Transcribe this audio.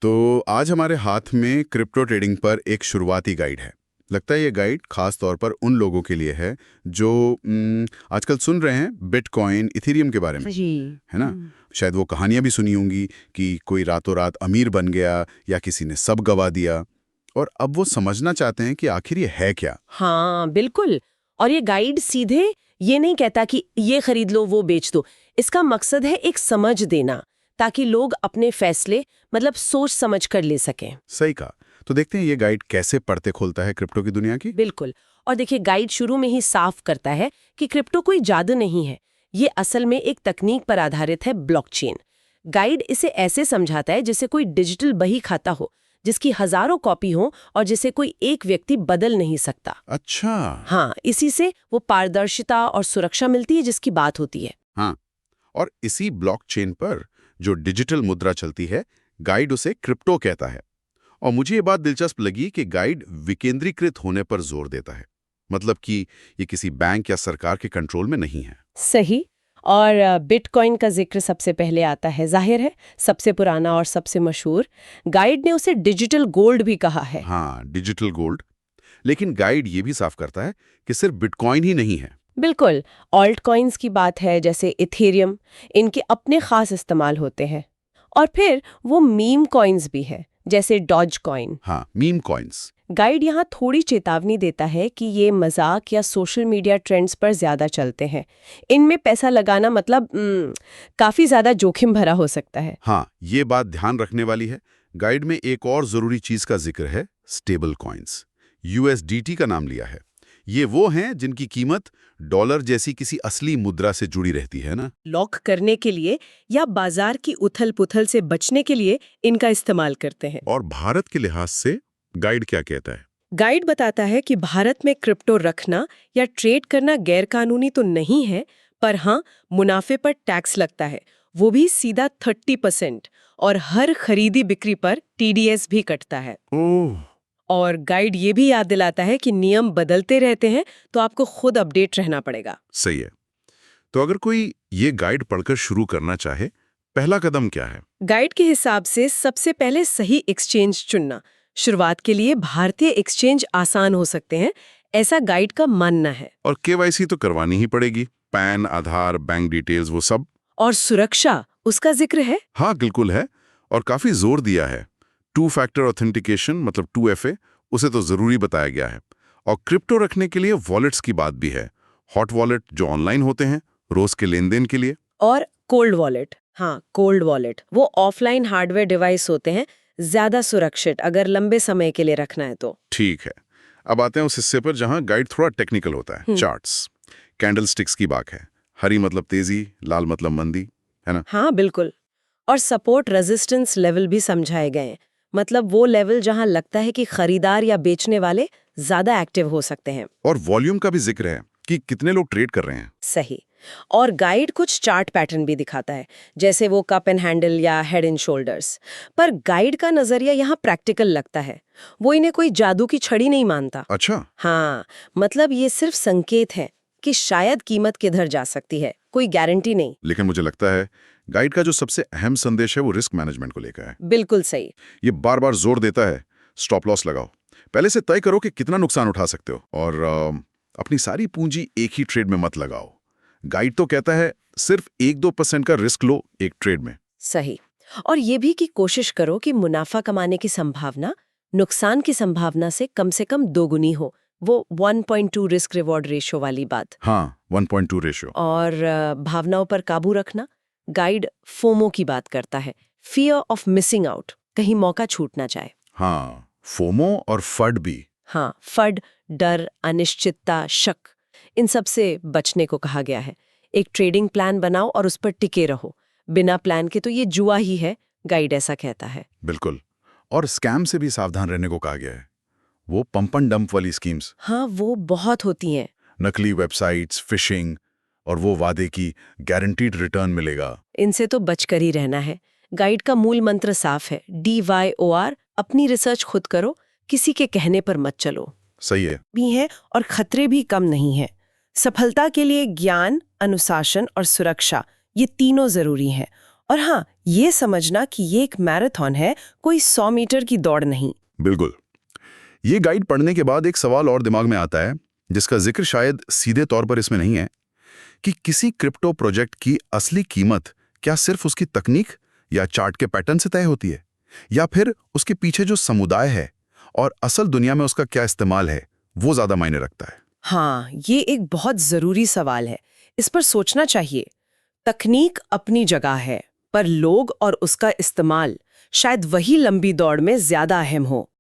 तो आज हमारे हाथ में क्रिप्टो ट्रेडिंग पर एक शुरुआती गाइड है। लगता है ये गाइड खास तौर पर उन लोगों के लिए है जो आजकल सुन रहे हैं बिटकॉइन इथेरियम के बारे में, जी। है ना। शायद वो कहानियां भी सुनी होंगी कि कोई रातों रात अमीर बन गया या किसी ने सब गवा दिया, और अब वो समझना चाहते हैं कि आखिर ये है क्या। हाँ बिल्कुल। और ये गाइड सीधे ये नहीं कहता कि ये खरीद लो वो बेच दो। इसका मकसद है एक समझ देना, ताकि लोग अपने फैसले मतलब सोच समझ कर ले सकें। सही कहा। तो देखते हैं ये गाइड कैसे पढ़ते खोलता है क्रिप्टो की दुनिया की। बिल्कुल। और देखिए गाइड शुरू में ही साफ करता है कि क्रिप्टो कोई जादू नहीं है, ये असल में एक तकनीक पर आधारित है, ब्लॉकचेन। गाइड इसे ऐसे समझाता है जैसे कोई डिजिटल बही खाता हो, जिसकी हजारों कॉपी हो और जिसे कोई एक व्यक्ति बदल नहीं सकता। अच्छा। हाँ, इसी से वो पारदर्शिता और सुरक्षा मिलती है जिसकी बात होती है। हाँ, और इसी ब्लॉकचेन पर जो डिजिटल मुद्रा चलती है, गाइड उसे क्रिप्टो कहता है। और मुझे ये बात दिलचस्प लगी कि गाइड विकेंद्रीकृत होने पर जोर देता है, मतलब कि ये किसी बैंक या सरकार के कंट्रोल में नहीं है। सही। और बिटकॉइन का जिक्र सबसे पहले आता है, जाहिर है सबसे पुराना और सबसे मशहूर। गाइड ने उसे डिजिटल गोल्ड भी कहा है। हाँ, डिजिटल गोल्ड। लेकिन गाइड ये भी साफ करता है कि सिर्फ बिटकॉइन ही नहीं है। बिल्कुल। ऑल्ट कॉइन्स की बात है, जैसे इथेरियम, इनके अपने खास इस्तेमाल होते हैं। और फिर वो मीम कॉइन्स भी है, जैसे डॉज कॉइन। हाँ, मीम कॉइन्स। गाइड यहाँ थोड़ी चेतावनी देता है कि ये मजाक या सोशल मीडिया ट्रेंड्स पर ज्यादा चलते हैं। इनमें पैसा लगाना मतलब काफी ज्यादा जोखिम भरा हो सकता है। हाँ, ये बात ध्यान रखने वाली है। गाइड में एक और जरूरी चीज का जिक्र है, स्टेबल कॉइन्स। यूएसडीटी का नाम लिया है। ये वो हैं जिनकी कीमत डॉलर जैसी किसी असली मुद्रा से जुड़ी रहती है ना। लॉक करने के लिए या बाजार की उथल पुथल से बचने के लिए इनका इस्तेमाल करते हैं। और भारत के लिहाज से गाइड क्या कहता है? गाइड बताता है कि भारत में क्रिप्टो रखना या ट्रेड करना गैरकानूनी तो नहीं है, पर हाँ, मुनाफे पर टैक्स लगता है, वो भी सीधा 30%। और हर खरीदी बिक्री पर टीडीएस भी कटता है। ओह, और गाइड ये भी याद दिलाता है कि नियम बदलते रहते हैं, तो आपको खुद अपडेट रहना पड़ेगा। सही है। तो अगर कोई ये गाइड पढ़कर शुरू करना चाहे, पहला कदम क्या है? गाइड के हिसाब से सबसे पहले सही एक्सचेंज चुनना। शुरुआत के लिए भारतीय एक्सचेंज आसान हो सकते हैं, ऐसा गाइड का मानना है। और केवाईसी तो करवानी ही पड़ेगी, पैन, आधार, बैंक डिटेल्स, वो सब। और सुरक्षा, उसका जिक्र है। हाँ, बिल्कुल है। और काफी जोर दिया है। 2 फैक्टर ऑथेंटिकेशन मतलब 2FA, उसे तो जरूरी बताया गया है। और क्रिप्टो रखने के लिए वॉलेट्स की बात भी है। हॉट वॉलेट जो ऑनलाइन होते हैं रोज के लेन देन के लिए। और कोल्ड वॉलेट, हाँ कोल्ड वॉलेट, वो ऑफलाइन हार्डवेयर डिवाइस होते हैं, ज्यादा सुरक्षित अगर लंबे समय के लिए रखना है तो। ठीक है। अब आते हैं उस हिस्से पर जहां गाइड थोड़ा टेक्निकल होता है। चार्ट्स, कैंडलस्टिक्स की बात है। हरी मतलब तेजी, लाल मतलब मंदी, है ना। हाँ बिल्कुल। और सपोर्ट रेजिस्टेंस लेवल भी समझाए गए हैं, मतलब वो लेवल जहां लगता है कि खरीदार या बेचने वाले ज्यादा एक्टिव हो सकते हैं। और वॉल्यूम का भी जिक्र है कि कितने लोग ट्रेड कर रहे हैं। सही। और गाइड कुछ चार्ट पैटर्न भी दिखाता है, जैसे वो कप एंड हैंडल या हेड एंड शोल्डर्स। पर गाइड का नजरिया यहाँ प्रैक्टिकल लगता है, वो इन्हें कोई जादू की छड़ी नहीं मानता। अच्छा। हाँ, मतलब ये सिर्फ संकेत है कि शायद कीमत किधर जा सकती है, कोई गारंटी नहीं। लेकिन मुझे लगता है गाइड का जो सबसे अहम संदेश है वो रिस्क मैनेजमेंट को लेकर है। बिल्कुल सही। ये बार बार जोर देता है, स्टॉप लॉस लगाओ। पहले से तय करो कि कितना नुकसान उठा सकते हो, और अपनी सारी पूंजी एक ही ट्रेड में मत लगाओ। गाइड तो कहता है सिर्फ 1-2% का रिस्क लो एक ट्रेड में। सही। और ये भी कि कोशिश करो कि मुनाफा कमाने की संभावना नुकसान की संभावना से कम दोगुनी हो, वो 1.2 रिस्क रिवॉर्ड रेशियो वाली बात। हाँ, 1.2 रेशियो। और भावनाओं पर काबू रखना। गाइड फोमो की बात करता है, फियर ऑफ मिसिंग आउट, कहीं मौका छूट ना जाए। हाँ, फोमो और फड भी। हाँ, फड, डर, अनिश्चितता, शक, इन सब से बचने को कहा गया है। एक ट्रेडिंग प्लान बनाओ और उस पर टिके रहो, बिना प्लान के तो ये जुआ ही है, गाइड ऐसा कहता है। बिल्कुल। और स्कैम से भी सावधान रहने को कहा गया है। वो पंप एंड डंप वाली स्कीम्स, हाँ, वो बहुत होती हैं। नकली वेबसाइट्स, फिशिंग, और वो वादे की गारंटीड रिटर्न मिलेगा। इनसे तो बचकर ही रहना है। गाइड का मूल मंत्र साफ है, DYOR, अपनी रिसर्च खुद करो, किसी के कहने पर मत चलो। सही है। भी है और खतरे भी कम नहीं है। सफलता के लिए ज्ञान, अनुशासन और सुरक्षा, ये तीनों जरूरी हैं। और हाँ, ये समझना कि ये एक मैराथन है, कोई 100 मीटर की दौड़ नहीं। बिल्कुल। ये गाइड पढ़ने के बाद एक सवाल और दिमाग में आता है, जिसका जिक्र शायद सीधे तौर पर इसमें नहीं है, कि किसी क्रिप्टो प्रोजेक्ट की असली कीमत क्या सिर्फ उसकी तकनीक या चार्ट के पैटर्न से तय होती है, या फिर उसके पीछे जो समुदाय है और असल दुनिया में उसका क्या इस्तेमाल है, वो ज्यादा मायने रखता है। हाँ, ये एक बहुत जरूरी सवाल है। इस पर सोचना चाहिए। तकनीक अपनी जगह है, पर लोग और उसका इस्तेमाल शायद वही लंबी दौड़ में ज्यादा अहम हो।